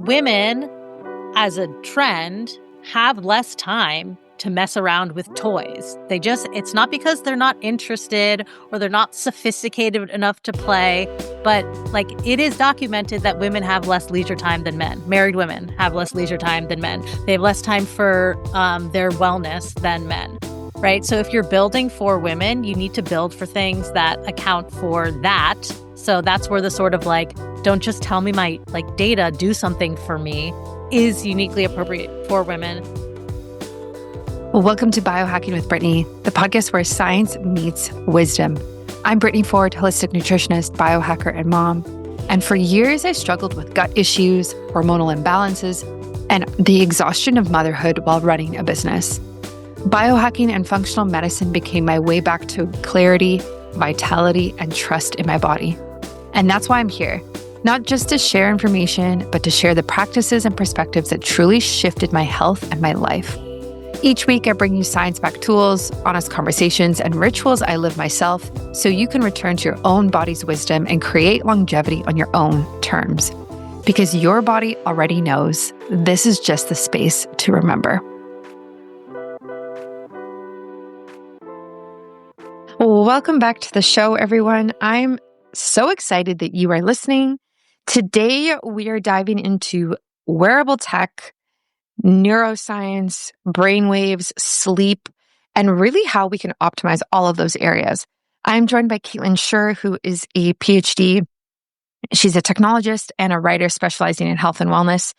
women, as a trend, have less time to mess around with toys. It's not because they're not interested or they're not sophisticated enough to play, but like it is documented that women have less leisure time than men. Married women have less leisure time than men. They have less time for their wellness than men, right? So if you're building for women, you need to build for things that account for that. So that's where the sort of like, don't just tell me my like data, do something for me, is uniquely appropriate for women. Welcome to Biohacking with Brittany, the podcast where science meets wisdom. I'm Brittany Ford, holistic nutritionist, biohacker, and mom. And for years, I struggled with gut issues, hormonal imbalances, and the exhaustion of motherhood while running a business. Biohacking and functional medicine became my way back to clarity, vitality, and trust in my body. And that's why I'm here. Not just to share information, but to share the practices and perspectives that truly shifted my health and my life. Each week, I bring you science-backed tools, honest conversations, and rituals I live myself so you can return to your own body's wisdom and create longevity on your own terms. Because your body already knows this is just the space to remember. Welcome back to the show, everyone. I'm so excited that you are listening. Today, we are diving into wearable tech, neuroscience, brainwaves, sleep, and really how we can optimize all of those areas. I'm joined by Caitlin Schur, who is a PhD. She's a technologist and a writer specializing in health and wellness.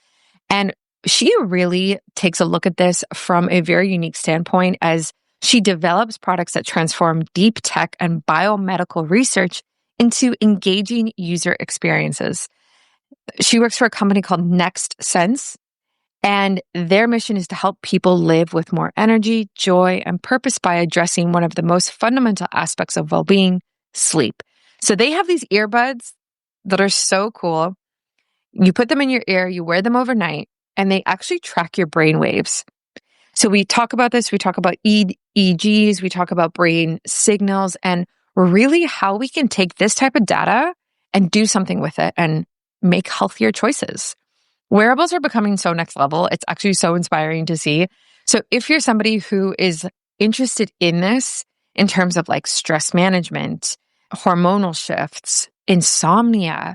And she really takes a look at this from a very unique standpoint as she develops products that transform deep tech and biomedical research into engaging user experiences. She works for a company called NextSense, and their mission is to help people live with more energy, joy, and purpose by addressing one of the most fundamental aspects of well-being, sleep. So they have these earbuds that are so cool. You put them in your ear, you wear them overnight, and they actually track your brain waves. So we talk about this, we talk about EEGs, we talk about brain signals, and really how we can take this type of data and do something with it and make healthier choices. Wearables are becoming so next level. It's actually so inspiring to see. So if you're somebody who is interested in this in terms of like stress management, hormonal shifts, insomnia,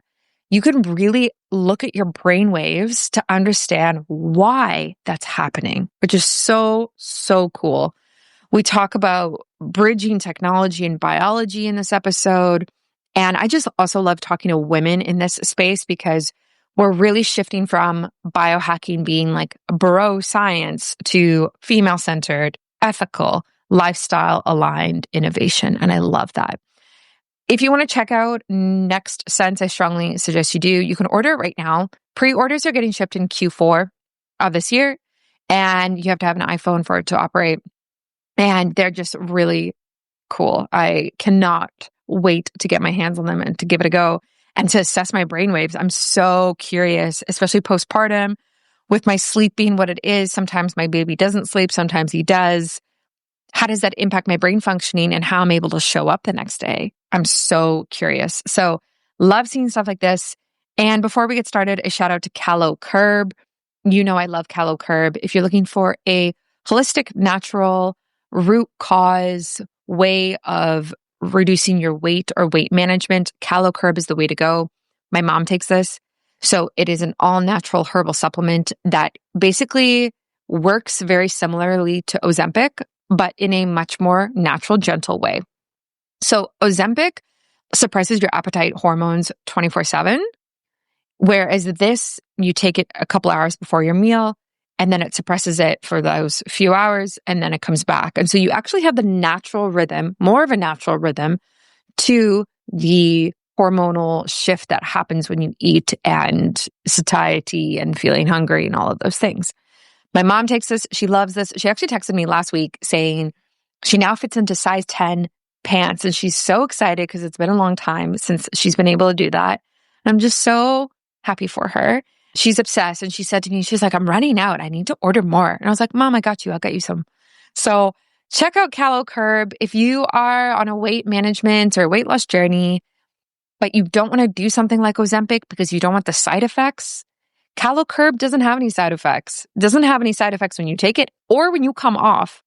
you can really look at your brain waves to understand why that's happening, which is so, so cool. We talk about bridging technology and biology in this episode. And I just also love talking to women in this space because we're really shifting from biohacking being like bro science to female-centered, ethical, lifestyle-aligned innovation. And I love that. If you want to check out NextSense, I strongly suggest you do. You can order it right now. Pre-orders are getting shipped in Q4 of this year, and you have to have an iPhone for it to operate. And they're just really cool. I cannot wait to get my hands on them and to give it a go and to assess my brainwaves. I'm so curious, especially postpartum, with my sleep being what it is. Sometimes my baby doesn't sleep, sometimes he does. How does that impact my brain functioning and how I'm able to show up the next day? I'm so curious. So love seeing stuff like this. And before we get started, a shout out to Calo Curb. You know I love Calo Curb. If you're looking for a holistic, natural, root cause way of reducing your weight or weight management, Calo Curb is the way to go. My mom takes this. So it is an all-natural herbal supplement that basically works very similarly to Ozempic, but in a much more natural, gentle way. So Ozempic suppresses your appetite hormones 24/7, whereas this, you take it a couple hours before your meal, and then it suppresses it for those few hours, and then it comes back. And so you actually have the natural rhythm, more of a natural rhythm to the hormonal shift that happens when you eat and satiety and feeling hungry and all of those things. My mom takes this. She loves this. She actually texted me last week saying she now fits into size 10 pants, and she's so excited because it's been a long time since she's been able to do that. And I'm just so happy for her. She's obsessed. And she said to me, she's like, I'm running out. I need to order more. And I was like, Mom, I got you. I'll get you some. So check out Calo Curb. If you are on a weight management or weight loss journey, but you don't want to do something like Ozempic because you don't want the side effects, Curb doesn't have any side effects. Doesn't have any side effects when you take it or when you come off.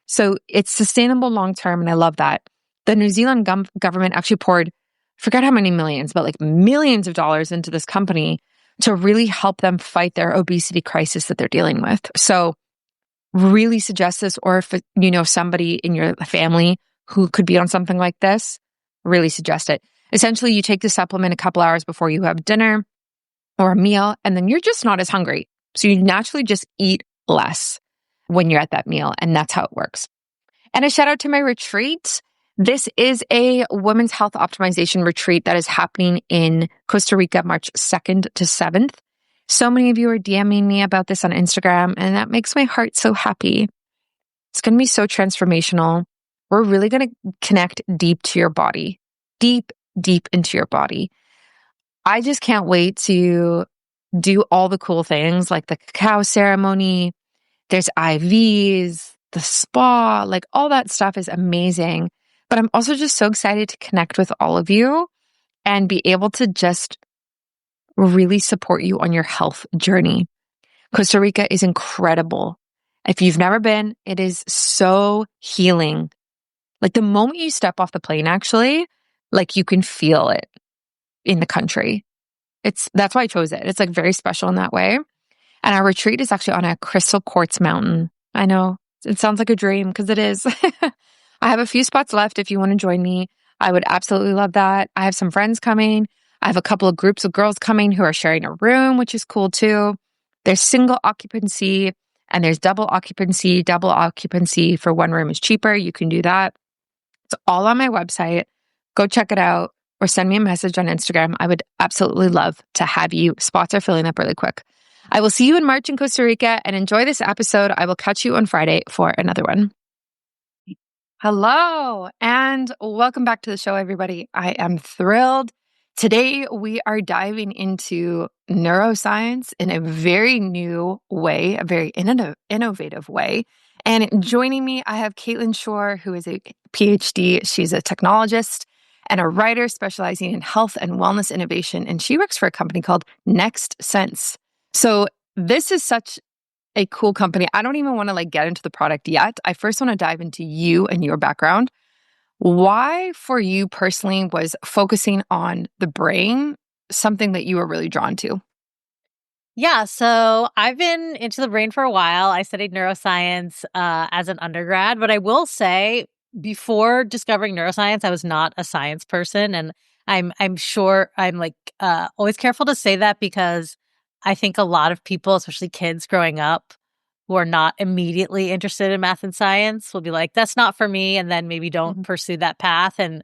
So it's sustainable long term, and I love that. The New Zealand government actually poured, forget how many millions, but like millions of dollars into this company to really help them fight their obesity crisis that they're dealing with. So really suggest this, or if you know somebody in your family who could be on something like this, really suggest it. Essentially, you take the supplement a couple hours before you have dinner or a meal, and then you're just not as hungry. So you naturally just eat less when you're at that meal, and that's how it works. And a shout out to my retreat. This is a women's health optimization retreat that is happening in Costa Rica, March 2nd to 7th. So many of you are DMing me about this on Instagram, and that makes my heart so happy. It's going to be so transformational. We're really going to connect deep to your body, deep into your body. I just can't wait to do all the cool things like the cacao ceremony. There's IVs, the spa, like all that stuff is amazing. But I'm also just so excited to connect with all of you and be able to just really support you on your health journey. Costa Rica is incredible. If you've never been, it is so healing. Like the moment you step off the plane, actually, like you can feel it in the country. That's why I chose it. It's like very special in that way. And our retreat is actually on a crystal quartz mountain. I know it sounds like a dream because it is. I have a few spots left if you want to join me. I would absolutely love that. I have some friends coming. I have a couple of groups of girls coming who are sharing a room, which is cool too. There's single occupancy and there's double occupancy. Double occupancy for one room is cheaper. You can do that. It's all on my website. Go check it out or send me a message on Instagram. I would absolutely love to have you. Spots are filling up really quick. I will see you in March in Costa Rica and enjoy this episode. I will catch you on Friday for another one. Hello and welcome back to the show, everybody. I am thrilled. Today, we are diving into neuroscience in a very new way, a very innovative way. And joining me, I have Caitlin Shore, who is a PhD. She's a technologist and a writer specializing in health and wellness innovation. And she works for a company called NextSense. So this is such a cool company. I don't even want to get into the product yet. I first want to dive into you and your background. Why, for you personally, was focusing on the brain something that you were really drawn to? Yeah, so I've been into the brain for a while. I studied neuroscience as an undergrad, but I will say before discovering neuroscience, I was not a science person, and I'm sure I'm always careful to say that because I think a lot of people, especially kids growing up, who are not immediately interested in math and science, will be like, "That's not for me," and then maybe don't pursue that path. And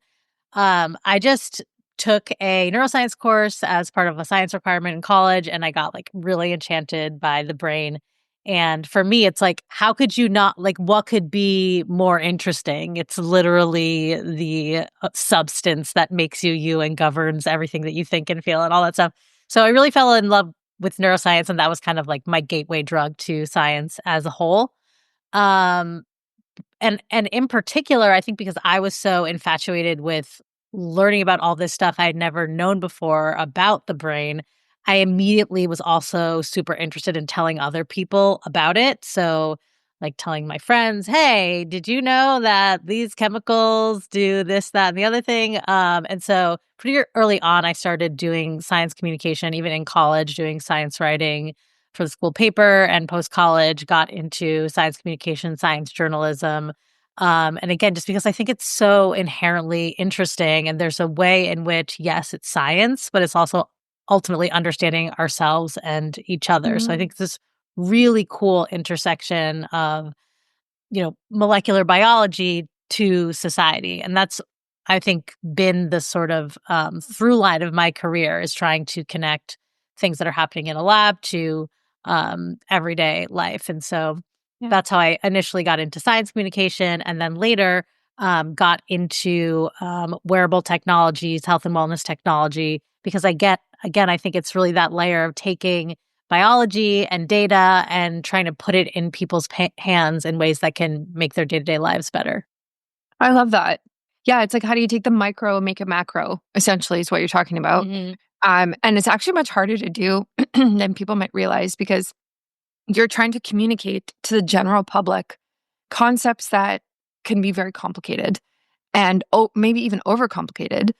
I just took a neuroscience course as part of a science requirement in college, and I got really enchanted by the brain. And for me, it's how could you not, what could be more interesting? It's literally the substance that makes you you and governs everything that you think and feel and all that stuff. So I really fell in love with neuroscience, and that was kind of my gateway drug to science as a whole. Um, and in particular, I think because I was so infatuated with learning about all this stuff I'd never known before about the brain, I immediately was also super interested in telling other people about it. So, telling my friends, "Hey, did you know that these chemicals do this, that, and the other thing?" And so pretty early on, I started doing science communication, even in college, doing science writing for the school paper, and post-college got into science communication, science journalism. And again, just because I think it's so inherently interesting, and there's a way in which, yes, it's science, but it's also ultimately understanding ourselves and each other. So I think this really cool intersection of, molecular biology to society. And that's, I think, been the sort of through line of my career, is trying to connect things that are happening in a lab to everyday life. And so that's how I initially got into science communication, and then later got into wearable technologies, health and wellness technology, because I think it's really that layer of taking biology and data and trying to put it in people's hands in ways that can make their day-to-day lives better. I love that. Yeah, it's how do you take the micro and make it macro, essentially, is what you're talking about. And it's actually much harder to do than people might realize because you're trying to communicate to the general public concepts that can be very complicated and maybe even overcomplicated,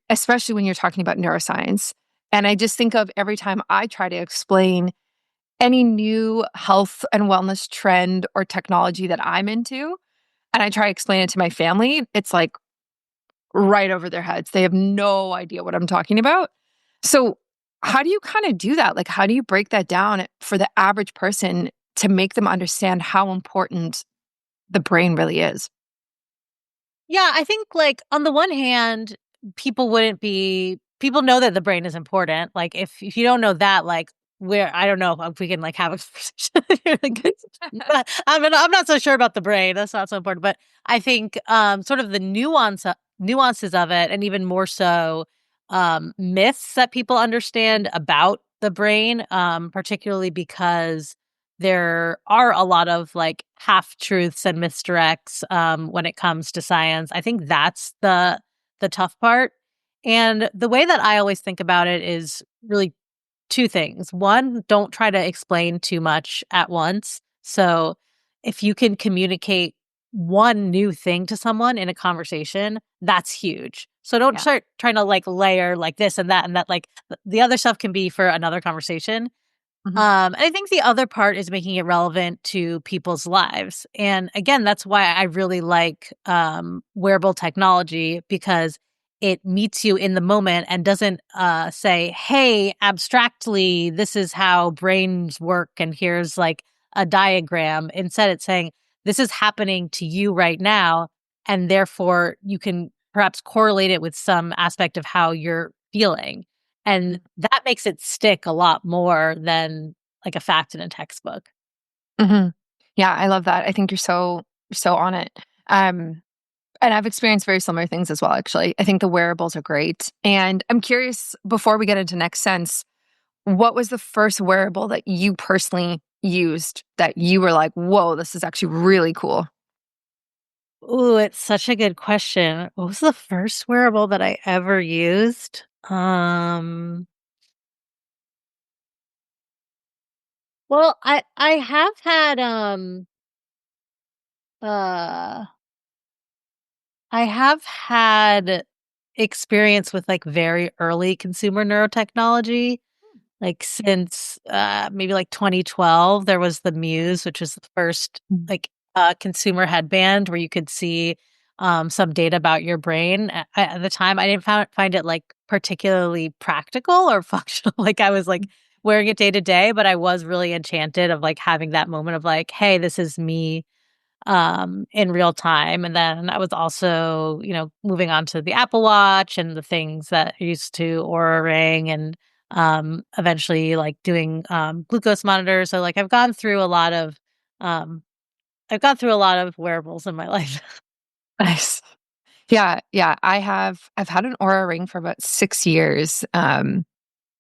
especially when you're talking about neuroscience. And I just think of every time I try to explain any new health and wellness trend or technology that I'm into, and I try to explain it to my family, it's like right over their heads. They have no idea what I'm talking about. So, how do you kind of do that? Like, how do you break that down for the average person to make them understand how important the brain really is? Yeah, I think, like, on the one hand, people know that the brain is important. Like, if you don't know that, like, where I don't know if we can, like, have a conversation. You're like, but I'm not so sure about the brain. That's not so important. But I think, sort of the nuances of it, and even more so, myths that people understand about the brain, particularly because there are a lot of, like, half truths and misdirects, when it comes to science. I think that's the tough part. And the way that I always think about it is really two things. One, don't try to explain too much at once. So if you can communicate one new thing to someone in a conversation, that's huge. So don't Yeah. start trying to, like, layer, like, this and that. Like, the other stuff can be for another conversation. Mhm. And I think the other part is making it relevant to people's lives. And again, that's why I really like wearable technology, because it meets you in the moment and doesn't say, hey, abstractly, this is how brains work. And here's, like, a diagram. Instead, it's saying, this is happening to you right now. And therefore, you can perhaps correlate it with some aspect of how you're feeling. And that makes it stick a lot more than, like, a fact in a textbook. Mhm. Yeah, I love that. I think you're so on it. Um, and I've experienced very similar things as well, actually. I think the wearables are great. And I'm curious, before we get into NextSense, what was the first wearable that you personally used that you were like, whoa, this is actually really cool? Ooh, it's such a good question. What was the first wearable that I ever used? Well, I have had, uh I have had experience with, like, very early consumer neurotechnology. Like, since, maybe, like, 2012, there was the Muse, which was the first, Mm. like, consumer headband where you could see, some data about your brain. At the time, I didn't find it, like, particularly practical or functional. Like, I was, like, wearing it day to day, but I was really enchanted of, like, having that moment of, like, "Hey, this is me." In real time. And then I was also, moving on to the Apple Watch and the things that are used to Aura Ring, and eventually, like, doing glucose monitors. So, like, um I've gone through a lot of wearables in my life. Nice. Yeah, yeah. I've had an Aura ring for about 6 years,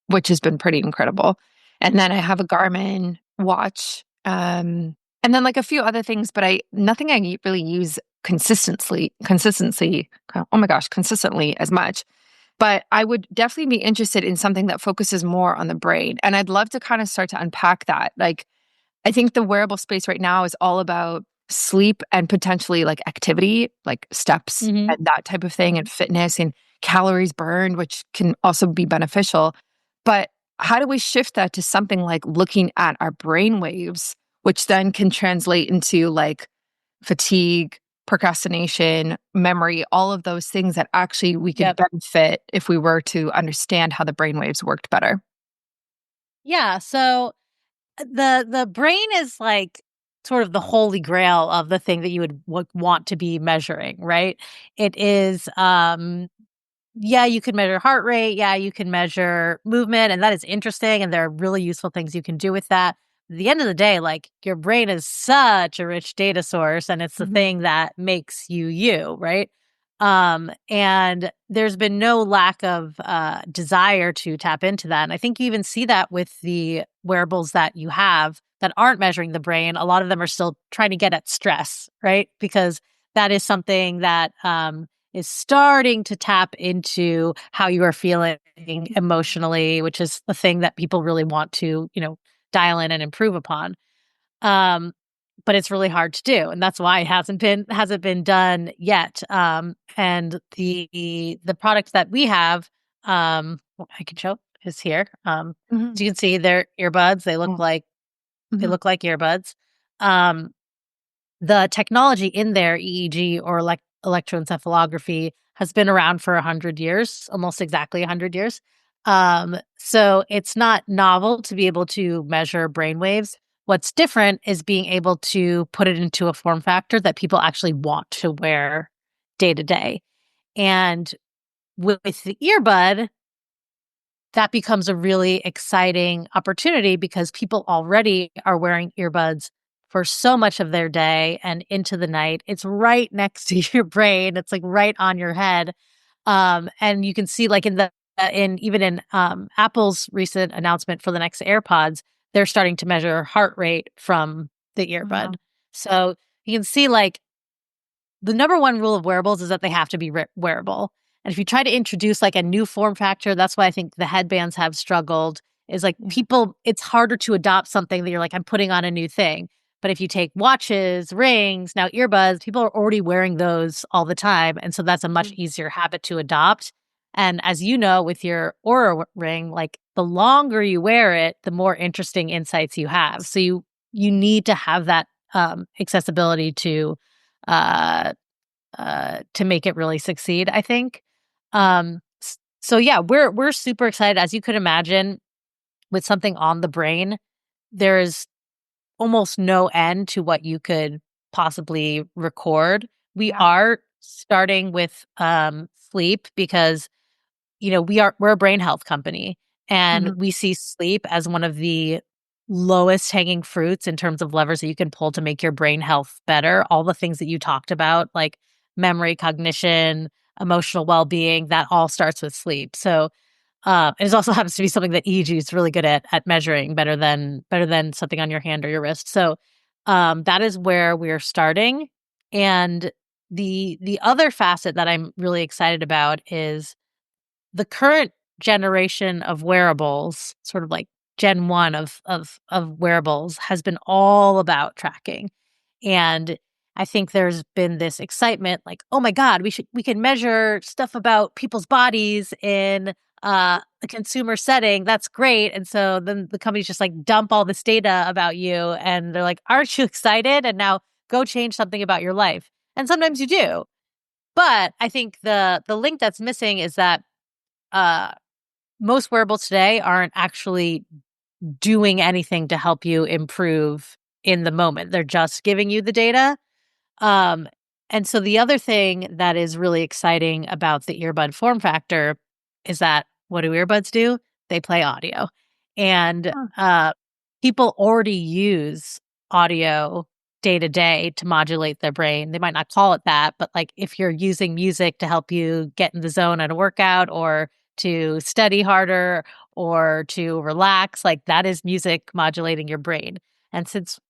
which has been pretty incredible. And then I have a Garmin watch, and then, like, a few other things, but I nothing I really use oh my gosh, consistently as much. But I would definitely be interested in something that focuses more on the brain, and I'd love to kinda start to unpack that. Like, I think the wearable space right now is all about sleep and potentially, like, activity, like steps Mhm. and that type of thing, and fitness and calories burned, which can also be beneficial. But how do we shift that to something like looking at our brain waves, which then can translate into, like, fatigue, procrastination, memory, all of those things that actually we could Yep. benefit if we were to understand how the brain waves worked better? Yeah. So the brain is, like, sort of the holy grail of the thing that you would want to be measuring, right? It is, yeah, you can measure heart rate. Yeah, you can measure movement, and that is interesting. And there are really useful things you can do with that. At the end of the day, like, your brain is such a rich data source, and it's the Mhm. thing that makes you you, right? And there's been no lack of desire to tap into that. And I think you even see that with the wearables that you have that aren't measuring the brain. A lot of them are still trying to get at stress, right? Because that is something that is starting to tap into how you are feeling emotionally, which is the thing that people really want to, dial in and improve upon. But it's really hard to do, and that's why it hasn't been done yet. And the product that we have, I can show is here. Mhm. So you can see they're earbuds. They look Oh. like Mhm. earbuds. Um, the technology in there, EEG or electroencephalography, has been around for 100 years, almost exactly 100 years. So it's not novel to be able to measure brain waves. What's different is being able to put it into a form factor that people actually want to wear day to day. And with the earbud, that becomes a really exciting opportunity because people already are wearing earbuds for so much of their day and into the night. It's right next to your brain. It's like right on your head. And you can see like in Apple's recent announcement for the next AirPods, they're starting to measure heart rate from the Wow. earbud. So you can see like the number one rule of wearables is that they have to be wearable. And if you try to introduce like a new form factor, that's why I think the headbands have struggled. Is like Yeah. people, it's harder to adopt something that you're like, I'm putting on a new thing. But if you take watches, rings, now earbuds, people are already wearing those all the time. And so that's a much Mm. easier habit to adopt. And as you know, with your Oura ring, like the longer you wear it, the more interesting insights you have. So you need to have that accessibility uh, to make it really succeed, I think. So yeah, we're super excited. As you could imagine, with something on the brain, there's almost no end to what you could possibly record. We Yeah. are starting with sleep because we're a brain health company, and Mhm. we see sleep as one of the lowest hanging fruits in terms of levers that you can pull to make your brain health better. All the things that you talked about, like memory, cognition, emotional well-being, that all starts with sleep. So it also happens to be something that EEG is really good at measuring better than something on your hand or your wrist. So that is where we're starting. And the other facet that I'm really excited about is the current generation of wearables, sort of like Gen 1 of wearables, has been all about tracking. And I think there's been this excitement like, "Oh my god, we can measure stuff about people's bodies in a consumer setting. That's great." And so then the companies just like dump all this data about you and they're like, "Aren't you excited? And now go change something about your life." And sometimes you do. But I think the link that's missing is that uh most wearables today aren't actually doing anything to help you improve in the moment. They're just giving you the data. Um, and so the other thing that is really exciting about the earbud form factor is that what do earbuds do? They play audio. And Huh. people already use audio day to day to modulate their brain. They might not call it that, but like if you're using music to help you get in the zone at a workout or to study harder or to relax, like that is music modulating your brain. And since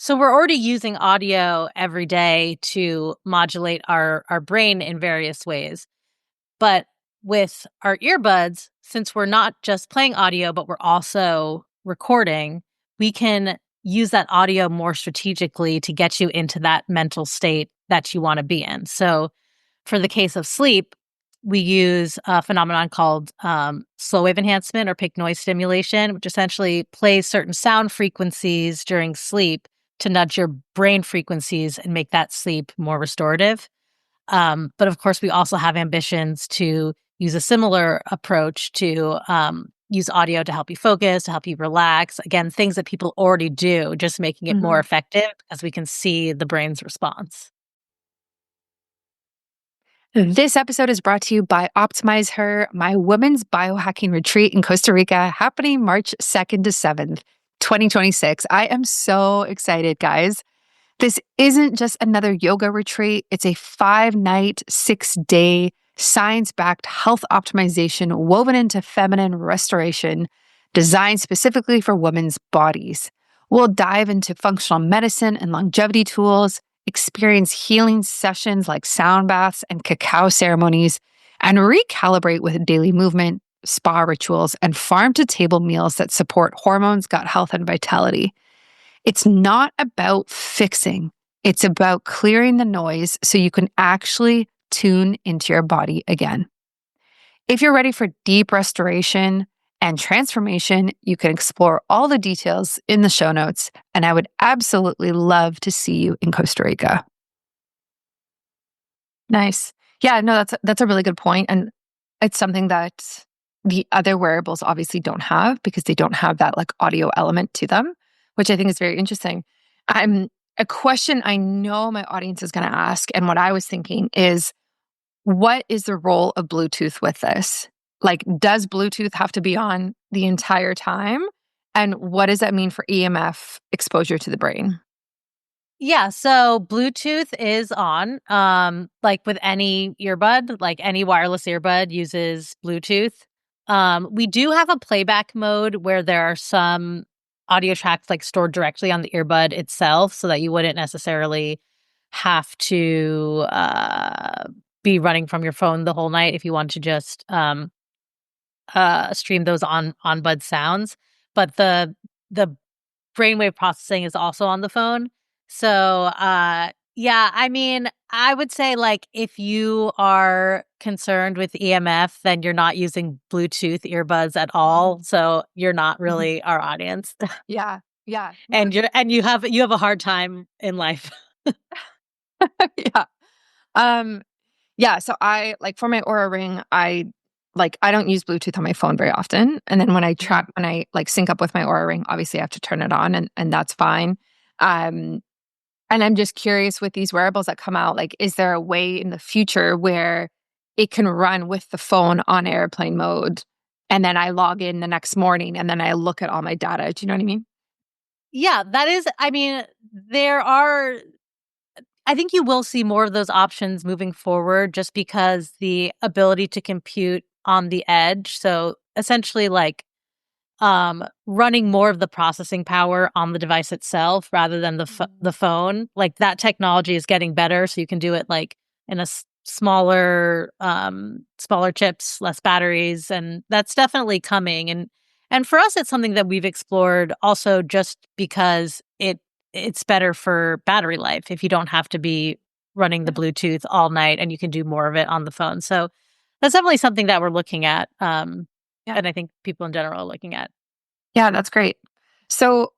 we're already using audio every day to modulate our brain in various ways. But with our earbuds, since we're not just playing audio, but we're also recording, we can use that audio more strategically to get you into that mental state that you want to be in. So, for the case of sleep, we use a phenomenon called slow wave enhancement or pink noise stimulation, which essentially plays certain sound frequencies during sleep to nudge your brain frequencies and make that sleep more restorative. But of course, we also have ambitions to use a similar approach to use audio to help you focus, to help you relax. Again, things that people already do, just making it more Mhm. effective as we can see the brain's response. This episode is brought to you by Optimize Her, my women's biohacking retreat in Costa Rica, happening March 2nd to 7th, 2026. I am so excited, guys. This isn't just another yoga retreat. It's a 5-night, 6-day, science-backed health optimization woven into feminine restoration, designed specifically for women's bodies. We'll dive into functional medicine and longevity tools, experience healing sessions like sound baths and cacao ceremonies, and recalibrate with daily movement, spa rituals, and farm to table meals that support hormones, gut health, and vitality. It's not about fixing, it's about clearing the noise so you can actually tune into your body again. If you're ready for deep restoration and transformation, you can explore all the details in the show notes, and I would absolutely love to see you in Costa Rica. Nice. Yeah, no, that's a really good point, and it's something that the other wearables obviously don't have because they don't have that like audio element to them, which I think is very interesting. I'm a question I know my audience is going to ask, and what I was thinking is, what is the role of Bluetooth with this? Like, does Bluetooth have to be on the entire time? And what does that mean for EMF exposure to the brain? Yeah, so Bluetooth is on. Like with any earbud, like any wireless earbud uses Bluetooth. We do have a playback mode where there are some audio tracks like stored directly on the earbud itself so that you wouldn't necessarily have to be running from your phone the whole night if you want to just stream those on bud sounds. But the brainwave processing is also on the phone. So, yeah, I mean, I would say like if you are concerned with EMF, then you're not using Bluetooth earbuds at all. So you're not Mhm. really our audience, Yeah, yeah, no, and you have a hard time in life. yeah. Um, yeah, so I like for my Aura ring, I don't use Bluetooth on my phone very often. And then Mhm. when I like sync up with my Aura ring, obviously I have to turn it on and that's fine. Um, and I'm just curious with these wearables that come out, like, is there a way in the future where it can run with the phone on airplane mode? And then I log in the next morning and then I look at all my data. Do you know what I mean? Yeah, that is. I mean, there are. I think you will see more of those options moving forward, just because the ability to compute on the edge. So essentially, like running more of the processing power on the device itself rather than the phone. Like that technology is getting better, so you can do it like in a smaller chips, less batteries, and that's definitely coming. And for us, it's something that we've explored also, just because it's better for battery life if you don't have to be running the Yeah. Bluetooth all night and you can do more of it on the phone. So that's definitely something that we're looking at. Yeah. And I think people in general are looking at. Yeah, that's great. So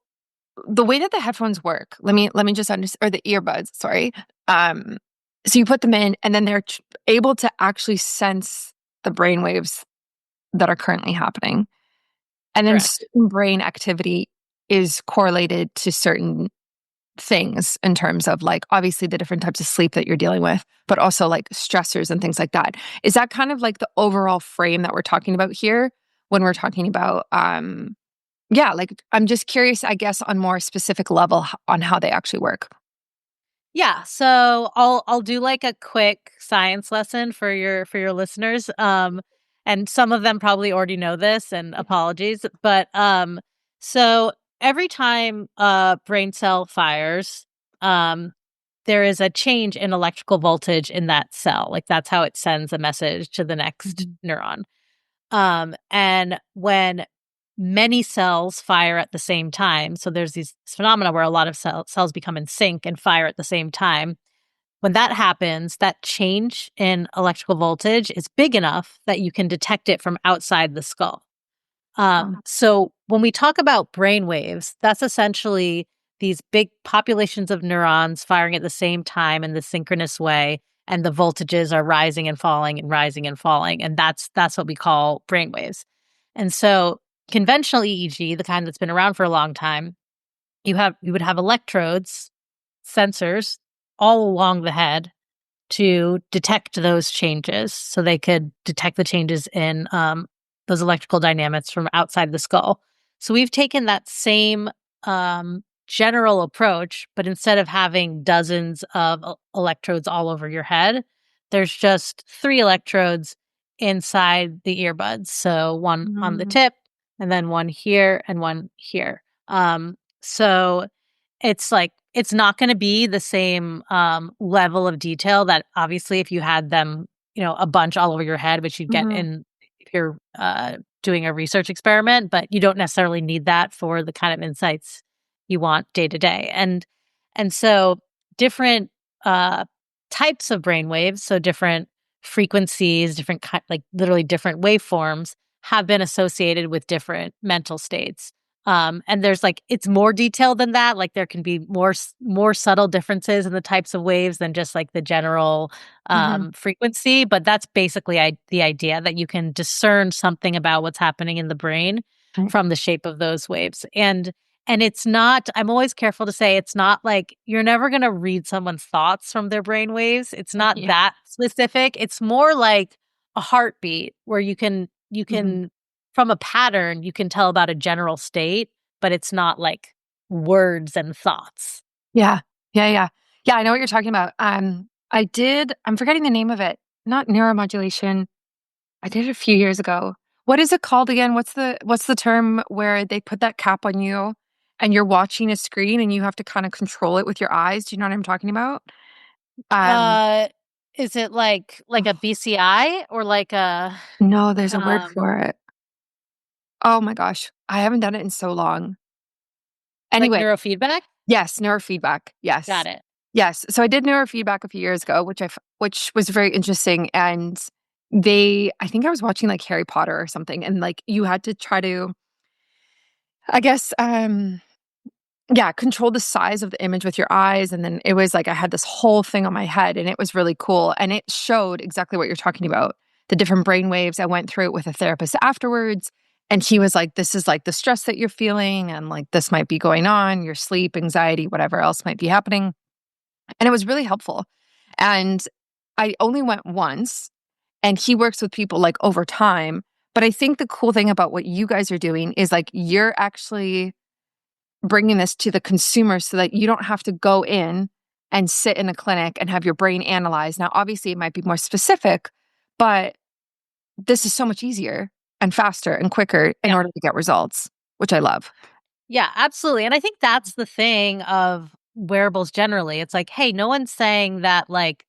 the way that the headphones work, let me just understand, or the earbuds, sorry. Um, so you put them in, and then they're able to actually sense the brain waves that are currently happening, and then Correct. certain brain activity is correlated to certain things in terms of like obviously the different types of sleep that you're dealing with, but also like stressors and things like that. Is that kind of like the overall frame that we're talking about here when we're talking about yeah, like, I'm just curious, I guess, on more specific level on how they actually work. Yeah, so I'll do like a quick science lesson for your listeners. And some of them probably already know this, and apologies, but so every time a brain cell fires, um there is a change in electrical voltage in that cell. Like that's how it sends a message to the next Mhm. neuron. And when many cells fire at the same time, so there's these phenomena where a lot of cells become in sync and fire at the same time. When that happens, that change in electrical voltage is big enough that you can detect it from outside the skull. Oh, So when we talk about brain waves, that's essentially these big populations of neurons firing at the same time in the synchronous way, and the voltages are rising and falling and rising and falling, and that's what we call brain waves. And so conventional EEG, the kind that's been around for a long time, you would have electrodes, sensors all along the head to detect those changes, so they could detect the changes in those electrical dynamics from outside the skull. So we've taken that same general approach, but instead of having dozens of electrodes all over your head, there's just three electrodes inside the earbuds. So one on the mm, tip, and then one here and one here. So it's like it's not going to be the same level of detail that obviously if you had them, a bunch all over your head, which you'd get Mhm. in if you're doing a research experiment, but you don't necessarily need that for the kind of insights you want day to day. And so different uh, types of brain waves, so different frequencies, like literally different waveforms have been associated with different mental states. And there's like, it's more detailed than that. Like there can be more subtle differences in the types of waves than just like the general Mhm. frequency. But that's basically the idea that you can discern something about what's happening in the brain Right. from the shape of those waves. And it's not, I'm always careful to say it's not like you're never going to read someone's thoughts from their brain waves. It's not Yeah. that specific. It's more like a heartbeat where you Mhm. can from a pattern, you can tell about a general state, but it's not like words and thoughts. Yeah. Yeah, yeah. Yeah, I know what you're talking about. I'm forgetting the name of it. Not neuromodulation. I did it a few years ago. What is it called again? What's the term where they put that cap on you and you're watching a screen and you have to kind of control it with your eyes? Do you know what I'm talking about? Um, Uh, is it like a BCI or like a no, there's a word um for it. Oh my gosh, I haven't done it in so long. like Anyway, neurofeedback? yes, neurofeedback. Got Yes. it. Yes. So I did neurofeedback a few years ago, which was very interesting. And I think I was watching like Harry Potter or something, and like you had to try to, I guess, yeah, control the size of the image with your eyes. And then it was like I had this whole thing on my head, and it was really cool. And it showed exactly what you're talking about, the different brain waves. I went through it with a therapist afterwards. And he was like, this is like the stress that you're feeling, and like this might be going on, your sleep, anxiety, whatever else might be happening. And it was really helpful. And I only went once, and he works with people like over time. But I think the cool thing about what you guys are doing is like you're actually bringing this to the consumer so that you don't have to go in and sit in a clinic and have your brain analyzed. Now, obviously, it might be more specific, but this is so much easier and faster and quicker in Yeah. order to get results, which I love. Yeah, absolutely. And I think that's the thing of wearables generally. It's like, hey, no one's saying that like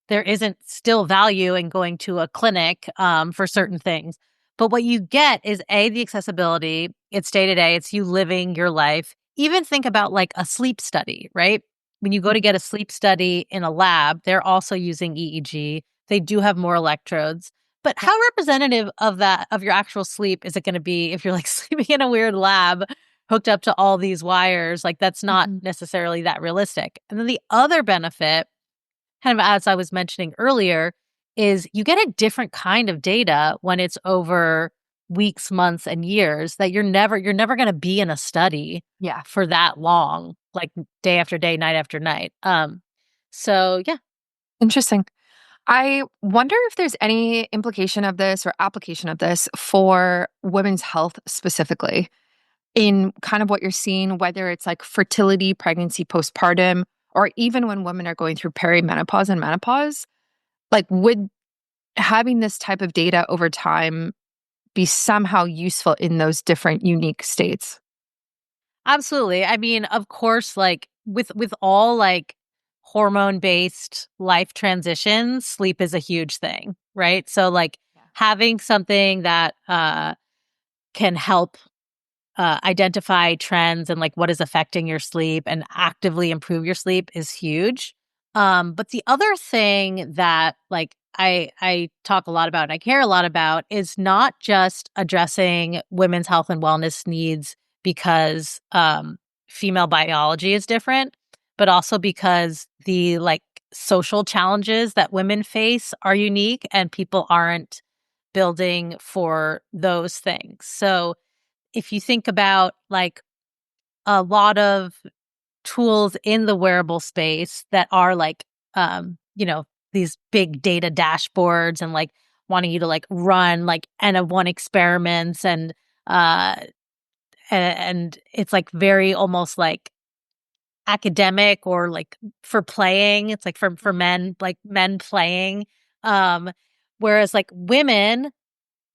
there isn't still value in going to a clinic for certain things. But what you get is the accessibility. It's day to day. It's you living your life. Even think about like a sleep study, right? When you go to get a sleep study in a lab, they're also using EEG. They do have more electrodes. But Yeah. how representative of that of your actual sleep is it going to be if you're like sleeping in a weird lab hooked up to all these wires? Like that's not Mhm. necessarily that realistic. And then the other benefit, kind of as I was mentioning earlier, is you get a different kind of data when it's over weeks, months, and years that you're never going to be in a study Yeah. for that long, like day after day, night after night. So yeah, Interesting. I wonder if there's any implication of this or application of this for women's health specifically in kind of what you're seeing, whether it's like fertility, pregnancy, postpartum, or even when women are going through perimenopause and menopause. Like, would having this type of data over time be somehow useful in those different unique states? absolutely. I mean, of course, like with all like hormone based life transitions, sleep is a huge thing, right? So like Yeah. having something that can help identify trends and like what is affecting your sleep and actively improve your sleep is huge. But the other thing that like I talk a lot about and I care a lot about is not just addressing women's health and wellness needs because female biology is different, but also because the like social challenges that women face are unique and people aren't building for those things. So if you think about like a lot of tools in the wearable space that are like these big data dashboards and like wanting you to like run like N of one experiments uh and it's like very almost like academic or like for playing. It's like for men, like men playing. um whereas like women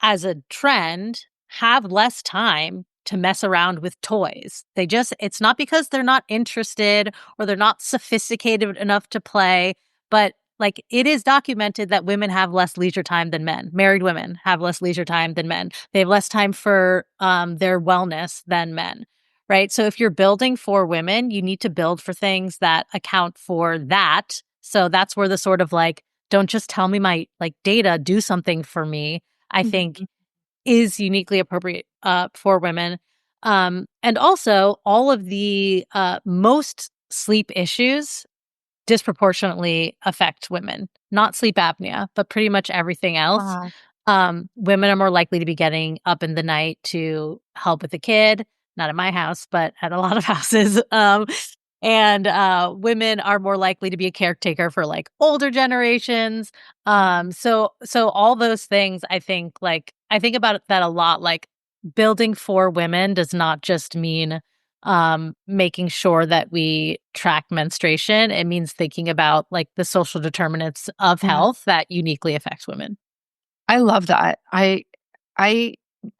as a trend have less time to mess around with toys. It's not because they're not interested or they're not sophisticated enough to play, but like it is documented that women have less leisure time than men. Married women have less leisure time than men. They have less time for their wellness than men, right? So if you're building for women, you need to build for things that account for that. So that's where the sort of like, don't just tell me my like data, do something for me, I think is uniquely appropriate for women. And also all of the most sleep issues disproportionately affect women, not sleep apnea, but pretty much everything else. Wow. Women are more likely to be getting up in the night to help with the kid, not at my house, but at a lot of houses. And women are more likely to be a caretaker for like older generations. So all those things, I think about that a lot. Like building for women does not just mean making sure that we track menstruation. It means thinking about like the social determinants of Yeah. health that uniquely affects women. I love that. I I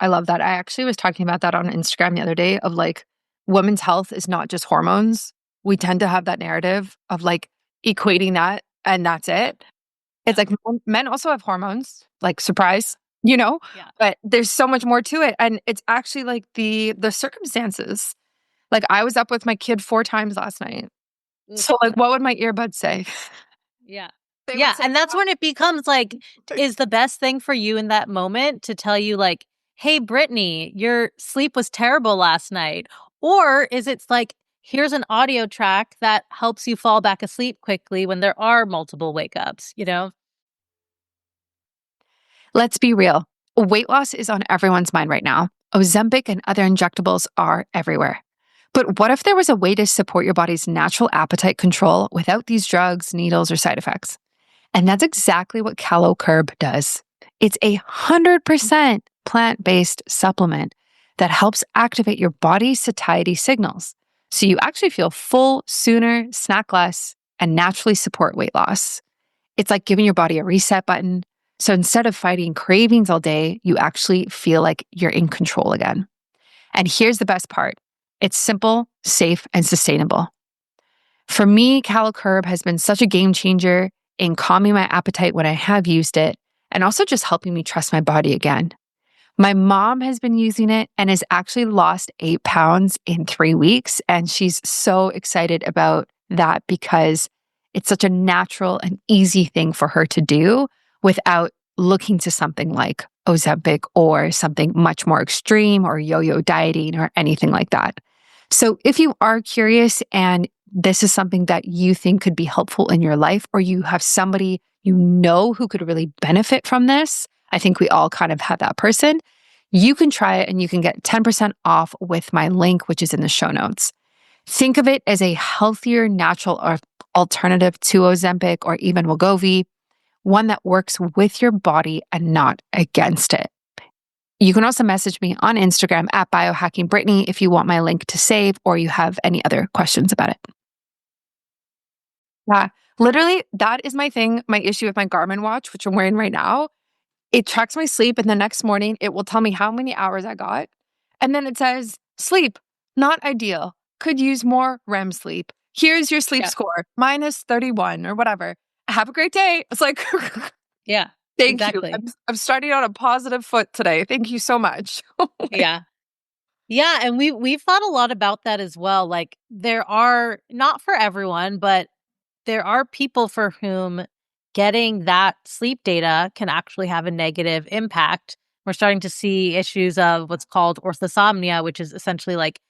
love that. I actually was talking about that on Instagram the other day of like women's health is not just hormones. We tend to have that narrative of like equating that and that's it. It's Yeah. like men also have hormones, like surprise, you know, Yeah. but there's so much more to it. And it's actually like the circumstances. Like I was up with my kid 4 times last night. Oof. So like what would my earbuds say? Yeah. They would Yeah. say, And that's when it becomes like, is the best thing for you in that moment to tell you, like, hey, Brittany, your sleep was terrible last night? Or is it like, here's an audio track that helps you fall back asleep quickly when there are multiple wake ups, you know? let's be real. Weight loss is on everyone's mind right now. Ozempic and other injectables are everywhere. But what if there was a way to support your body's natural appetite control without these drugs, needles, or side effects? And that's exactly what Calo Curb does. It's 100% plant based supplement that helps activate your body's satiety signals. So you actually feel full sooner, snack less, and naturally support weight loss. It's like giving your body a reset button. So instead of fighting cravings all day, you actually feel like you're in control again. And here's the best part, it's simple, safe, and sustainable. For me, Calo Curb has been such a game changer in calming my appetite when I have used it, and also just helping me trust my body again. My mom has been using it and has actually lost 8 pounds in 3 weeks. And she's so excited about that because it's such a natural and easy thing for her to do without looking to something like Ozempic or something much more extreme or yo yo dieting or anything like that. So if you are curious and this is something that you think could be helpful in your life, or you have somebody you know who could really benefit from this, I think we all kind of have that person. You can try it and you can get 10% off with my link, which is in the show notes. Think of it as a healthier, natural alternative to Ozempic or even Wegovy, one that works with your body and not against it. You can also message me on Instagram at biohackingbrittany if you want my link to save or you have any other questions about it. Yeah, literally, that is my thing, my issue with my Garmin watch, which I'm wearing right now. It tracks my sleep, and the next morning, it will tell me how many hours I got. And then it says, sleep, not ideal. Could use more REM sleep. Here's your sleep Yeah. score, -31 or whatever. Have a great day. It's like, Yeah. thank you. Exactly. I'm starting on a positive foot today. Thank you so much. Yeah. Yeah, and we've thought a lot about that as well. Like there are not for everyone, but there are people for whom getting that sleep data can actually have a negative impact. We're starting to see issues of what's called orthosomnia, which is essentially like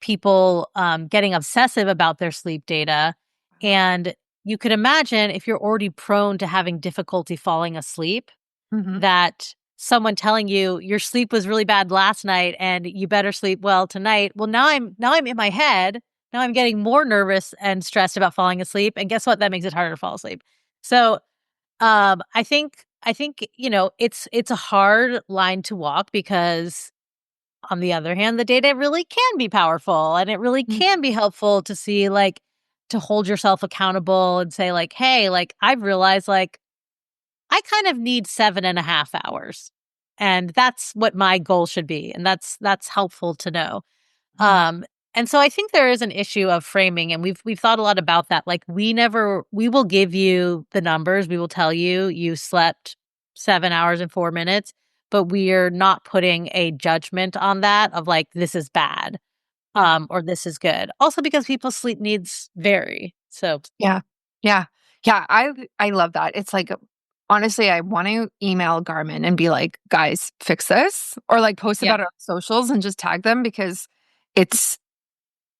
people getting obsessive about their sleep data. And you could imagine if you're already prone to having difficulty falling asleep, Mhm. that someone telling you your sleep was really bad last night and you better sleep well tonight. Well, now I'm in my head. Now I'm getting more nervous and stressed about falling asleep. And guess what? That makes it harder to fall asleep. So I think, it's a hard line to walk because on the other hand, the data really can be powerful and it really Mm. can be helpful to see like to hold yourself accountable and say, like, hey, like I've realized like I kind of need 7.5 hours. And that's what my goal should be. And that's helpful to know. Um, and so I think there is an issue of framing, and we've thought a lot about that. Like we will give you the numbers. We will tell you you slept 7 hours and 4 minutes, but we are not putting a judgment on that of like, this is bad, or this is good. Also because people's sleep needs vary. So Yeah. Yeah. Yeah. I love that. It's like, honestly, I want to email Garmin and be like, guys, fix this, or like post yeah, about it on socials and just tag them, because it's,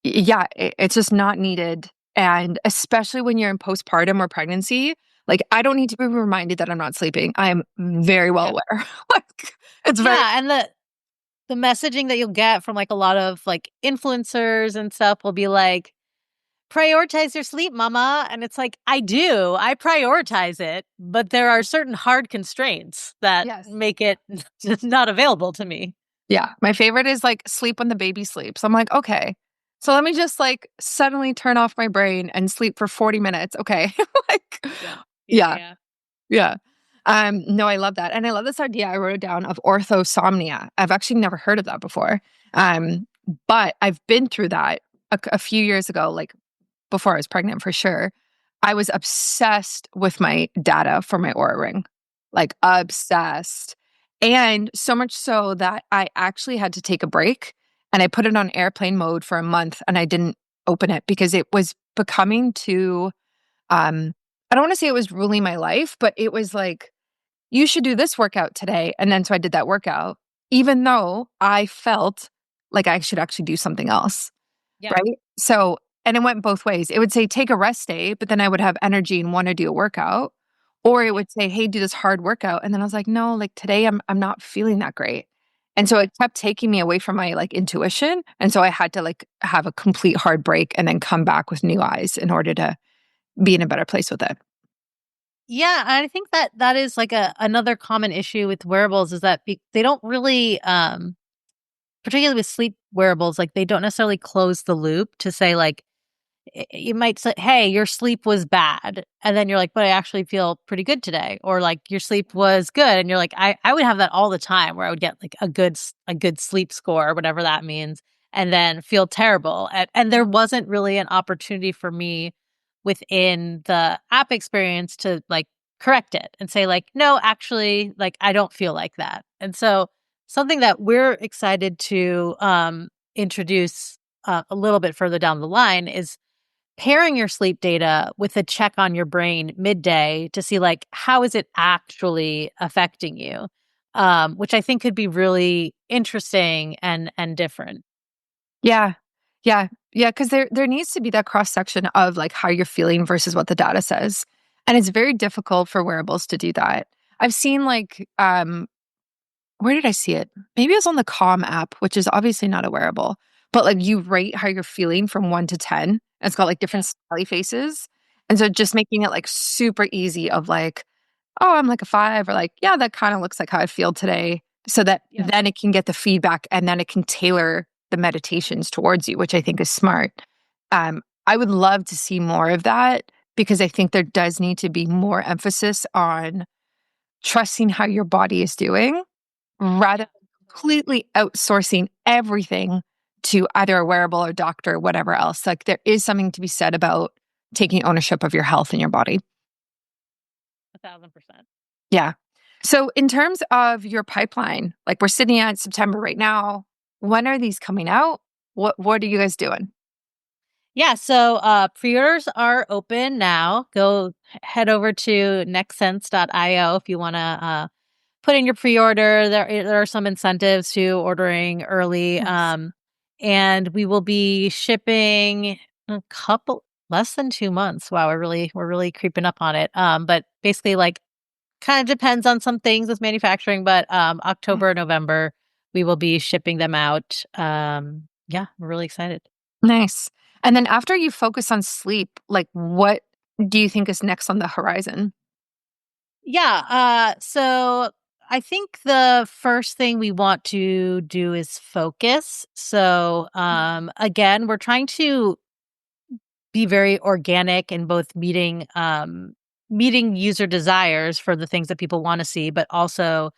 yeah, it's just not needed. And especially when you're in postpartum or pregnancy, like I don't need to be reminded that I'm not sleeping. I am very well yeah, aware. Like it's very, yeah. And the messaging that you'll get from like a lot of like influencers and stuff will be like, prioritize your sleep, mama. And it's like, I prioritize it, but there are certain hard constraints that yes. make it not available to me. Yeah. My favorite is like sleep when the baby sleeps. I'm like, okay. So let me just like suddenly turn off my brain and sleep for 40 minutes. Okay. Like, Yeah. Yeah. yeah. Yeah. Yeah. No, I love that. And I love this idea I wrote it down of orthosomnia. I've actually never heard of that before. But I've been through that a few years ago, like before I was pregnant for sure. I was obsessed with my data for my Oura ring, like obsessed. And so much so that I actually had to take a break and I put it on airplane mode for a month and I didn't open it because it was becoming too, I don't want to say it was ruling my life, but it was like, you should do this workout today. And then so I did that workout, even though I felt like I should actually do something else. Yeah. Right? So, and it went both ways. It would say, take a rest day, but then I would have energy and want to do a workout. Or it Yeah. would say, hey, do this hard workout. And then I was like, no, like today I'm not feeling that great. And so Yeah. it kept taking me away from my like intuition. And so I had to like have a complete hard break and then come back with new eyes in order to be in a better place with it. Yeah, I think that that is like another common issue with wearables is that they don't really, particularly with sleep wearables, like they don't necessarily close the loop to say like, you might say, "Hey, your sleep was bad," and then you're like, "But I actually feel pretty good today," or like, "Your sleep was good," and you're like, I would have that all the time where I would get like a good sleep score, whatever that means, and then feel terrible, and there wasn't really an opportunity for me within the app experience to like correct it and say like, "No, actually, like I don't feel like that," and so something that we're excited to introduce a little bit further down the line is pairing your sleep data with a check on your brain midday to see like how is it actually affecting you, which I think could be really interesting and different. Yeah. Yeah. Yeah. Cause there needs to be that cross section of like how you're feeling versus what the data says. And it's very difficult for wearables to do that. I've seen like where did I see it? Maybe it was on the Calm app, which is obviously not a wearable, but like you rate how you're feeling from 1 to 10. And it's got like Yeah, different smiley faces. And so just making it like super easy of like, oh, I'm like a 5, or like, yeah, that kind of looks like how I feel today. So that yeah, then it can get the feedback and then it can tailor the meditations towards you, which I think is smart. I would love to see more of that because I think there does need to be more emphasis on trusting how your body is doing rather yeah. than completely outsourcing everything to either a wearable or doctor or whatever else. Like there is something to be said about taking ownership of your health and your body. 1,000%. Yeah. So in terms of your pipeline, like we're sitting at September right now, when are these coming out? What are you guys doing? Yeah, so pre-orders are open now. Head over to nextsense.io if you want to put in your pre-order. There are some incentives to ordering early. Nice. And we will be shipping a couple less than 2 months. Wow, we're really creeping up on it. But basically like kind of depends on some things with manufacturing, but October, November we will be shipping them out. Yeah, we're really excited. Nice. And then after you focus on sleep, like what do you think is next on the horizon? Yeah, so I think the first thing we want to do is focus. So, again, we're trying to be very organic in both meeting user desires for the things that people want to see, but also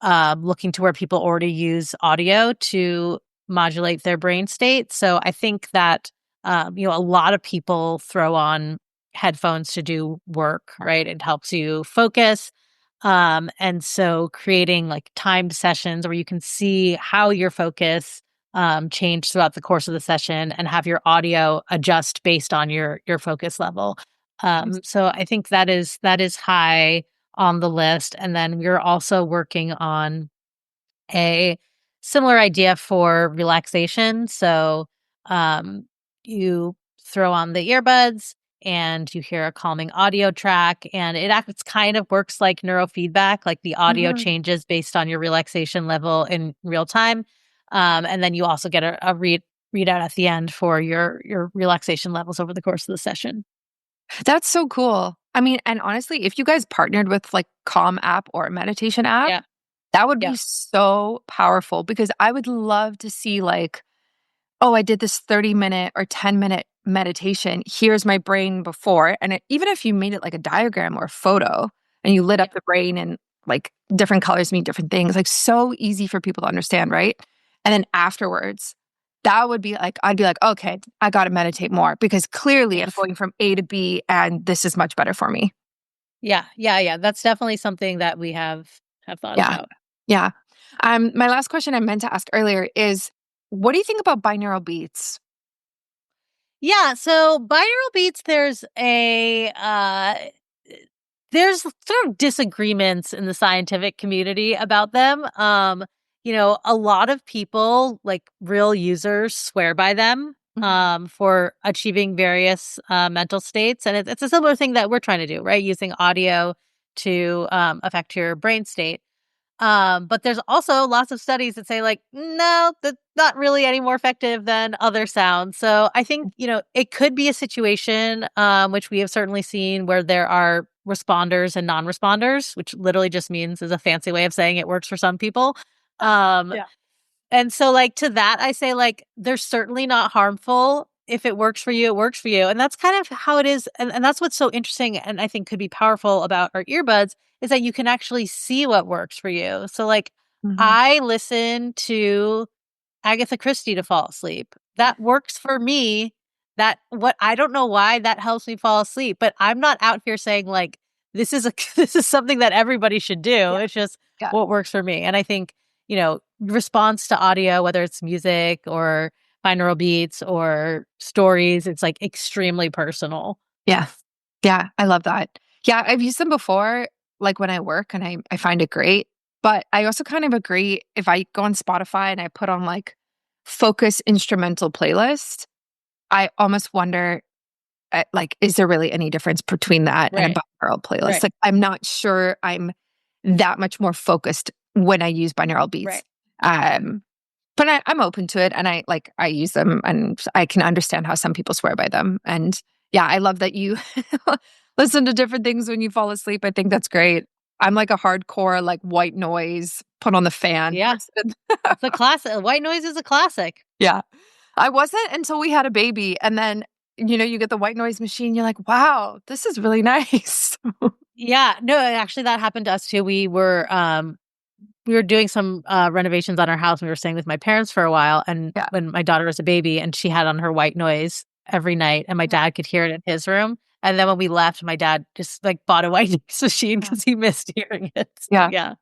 looking to where people already use audio to modulate their brain state. So I think that, a lot of people throw on headphones to do work, right? It helps you focus. And so creating like timed sessions where you can see how your focus change throughout the course of the session and have your audio adjust based on your focus level. So I think that is high on the list. And then we're also working on a similar idea for relaxation. So you throw on the earbuds and you hear a calming audio track, and it acts kind of works like neurofeedback, like the audio changes based on your relaxation level in real time. And then you also get a readout at the end for your relaxation levels over the course of the session. That's so cool. I mean, and honestly, if you guys partnered with like Calm app or a meditation app, Yeah. that would Yeah. be so powerful, because I would love to see like, oh, I did this 30-minute or 10-minute meditation. Here's my brain before. And even if you made it like a diagram or a photo and you lit up the brain and like different colors mean different things, like so easy for people to understand, right? And then afterwards, that would be like, I'd be like, okay, I got to meditate more, because clearly I'm going from A to B and this is much better for me. Yeah. That's definitely something that we have thought Yeah. about. Yeah. My last question I meant to ask earlier is, what do you think about binaural beats? Yeah, so binaural beats, there's sort of disagreements in the scientific community about them. A lot of people, like real users, swear by them for achieving various mental states, and it's a similar thing that we're trying to do, right? Using audio to affect your brain state. But there's also lots of studies that say like, no, that's not really any more effective than other sounds. So I think, it could be a situation, which we have certainly seen, where there are responders and non-responders, which literally just means is a fancy way of saying it works for some people. Yeah. And so like to that, I say like, they're certainly not harmful. If it works for you, it works for you. And that's kind of how it is. And that's what's so interesting and I think could be powerful about our earbuds is that you can actually see what works for you. So like I listen to Agatha Christie to fall asleep. That works for me. I don't know why that helps me fall asleep, but I'm not out here saying like this is this is something that everybody should do. Yeah. It's just what works for me. And I think, response to audio, whether it's music or binaural beats or stories, it's like extremely personal. Yeah. Yeah. I love that. Yeah. I've used them before, like when I work, and I find it great. But I also kind of agree, if I go on Spotify and I put on like Focus instrumental playlist, I almost wonder, like, is there really any difference between that and a binaural playlist? Right. Like, I'm not sure I'm that much more focused when I use binaural beats. Right. But I'm open to it, and I use them, and I can understand how some people swear by them. And yeah, I love that you listen to different things when you fall asleep. I think that's great. I'm like a hardcore, like white noise, put on the fan. Yeah. It's a classic. White noise is a classic. Yeah. I wasn't until we had a baby. And then, you get the white noise machine. You're like, wow, this is really nice. Yeah. No, actually that happened to us too. We were doing some renovations on our house. We were staying with my parents for a while. And when my daughter was a baby, and she had on her white noise every night, and my dad could hear it in his room. And then when we left, my dad just like bought a white noise machine because he missed hearing it. So, yeah.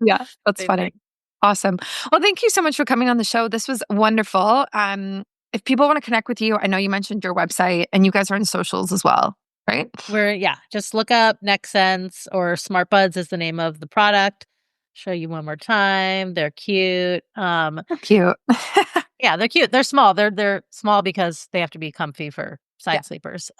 That's funny. Thing. Awesome. Well, thank you so much for coming on the show. This was wonderful. If people want to connect with you, I know you mentioned your website, and you guys are on socials as well, right? Just look up NextSense, or SmartBuds is the name of the product. Show you one more time. They're cute. They're cute. Yeah, they're cute. They're small. They're small because they have to be comfy for side sleepers.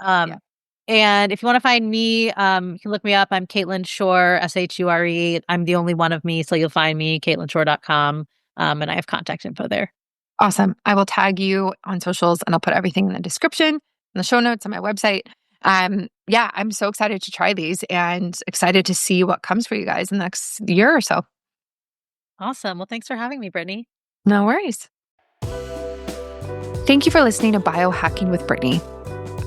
And if you want to find me, you can look me up. I'm Caitlin Shore, Shure. I'm the only one of me, so you'll find me, CaitlinShore.com. And I have contact info there. Awesome. I will tag you on socials, and I'll put everything in the description, in the show notes, on my website. I'm so excited to try these, and excited to see what comes for you guys in the next year or so. Awesome. Well, thanks for having me, Brittany. No worries. Thank you for listening to Biohacking with Brittany.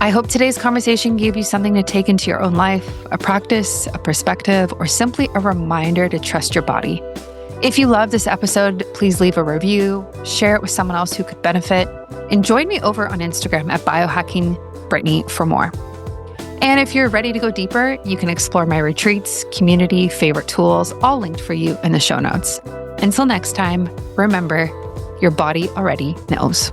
I hope today's conversation gave you something to take into your own life, a practice, a perspective, or simply a reminder to trust your body. If you love this episode, please leave a review, share it with someone else who could benefit, and join me over on Instagram at biohackingbritney for more. And if you're ready to go deeper, you can explore my retreats, community, favorite tools, all linked for you in the show notes. Until next time, remember, your body already knows.